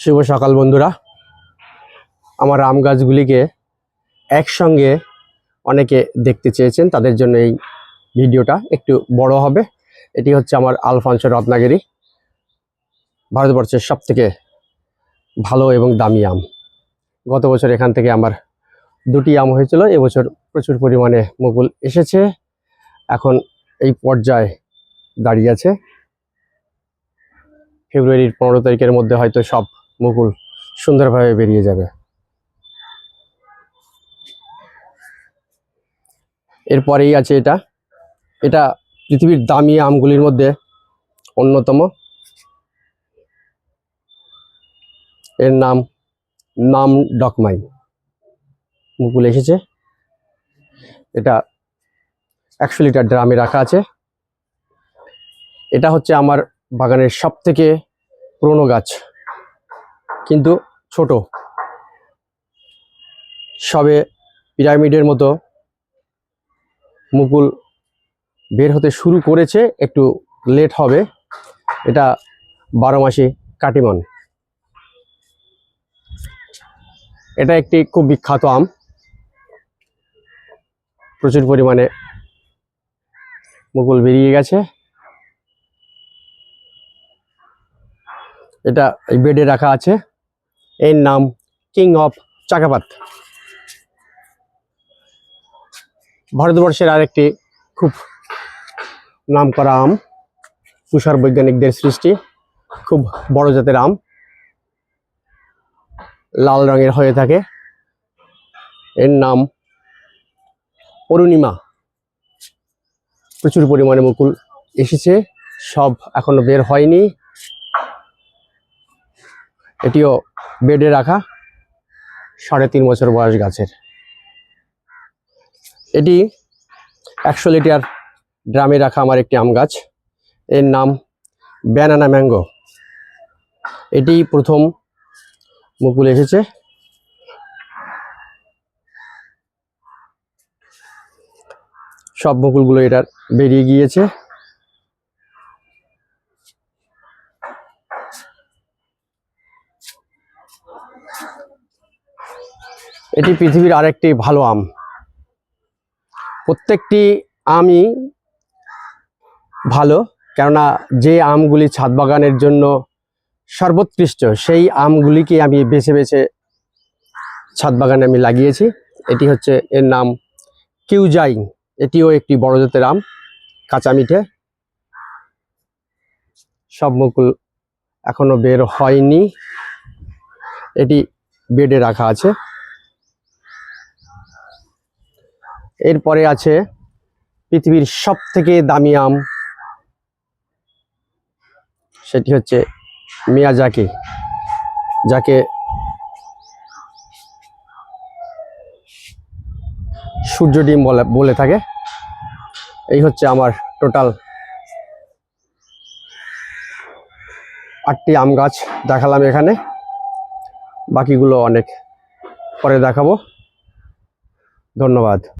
শুভ সকাল বন্ধুরা। আমার আম গাছগুলিকে একসঙ্গে অনেকে দেখতে চেয়েছেন, তাদের জন্য এই ভিডিওটা একটু বড় হবে। এটি হচ্ছে আমার আলফানসো রত্নাগিরি, ভারতবর্ষের সবথেকে ভালো এবং দামি আম। গত বছর এখান থেকে আমার 2টি আম হয়েছিল। এবছর প্রচুর পরিমাণে মুকুল এসেছে, এখন এই পর্যায়ে দাঁড়িয়ে আছে। ফেব্রুয়ারির 15 তারিখের মধ্যে হয়তো সব মুকুল সুন্দরভাবে বেরিয়ে যাবে। এরপরেই আছে এটা পৃথিবীর দামি আমগুলির মধ্যে অন্যতম। এর নাম ডকমাই। মুকুল এসেছে। এটা 100 লিটার ড্রামে রাখা আছে। এটা হচ্ছে আমার বাগানের সবথেকে পুরনো গাছ, কিন্তু ছোট, সবে পিরামিডের মতো মুকুল বের হতে শুরু করেছে, একটু লেট হবে। এটা 12 মাসি কাটিমন। এটা একটি খুব বিখ্যাত আম, প্রচুর পরিমাণে মুকুল বেরিয়ে গেছে। এটা এই বেডে রাখা আছে। এর নাম কিং অফ চাকাপাত। ভারতবর্ষের আরেকটি খুব নামকরা আম, তুষার বৈজ্ঞানিকদের সৃষ্টি, খুব বড় জাতের আম, লাল রঙের হয়ে থাকে। এর নাম অরুণিমা। প্রচুর পরিমাণে মুকুল এসেছে, সব এখনো বের হয়নি। এটিও বেডে রাখা, 3.5 বছর বয়স গাছের। এটি 100 লিটার ড্রামে রাখা আমার একটি আম গাছ। এর নাম ব্যানানা ম্যাঙ্গো। এটি প্রথম মুকুল এসেছে। সব মুকুলগুলো এটার বেরিয়ে গিয়েছে। এটি পৃথিবীর আরেকটি ভালো আম। প্রত্যেকটি আমই ভালো, কেননা যে আমগুলি ছাদ বাগানের জন্য সর্বোৎকৃষ্ট, সেই আমগুলিকে আমি বেছে বেছে ছাদ বাগানে আমি লাগিয়েছি। এটি হচ্ছে, এর নাম কিউজাই। এটিও একটি বড় জাতের আম, কাঁচা মিঠে। সব মুকুল এখনো বের হয়নি। এটি বেডে রাখা আছে। এরপরে আছে পৃথিবীর সবথেকে দামি আম, সেটি হচ্ছে মিয়াজাকি, যাকে সূর্য ডিম বলে থাকে। এই হচ্ছে আমার টোটাল 8টি আম গাছ দেখালাম এখানে। বাকিগুলো অনেক পরে দেখাবো। ধন্যবাদ।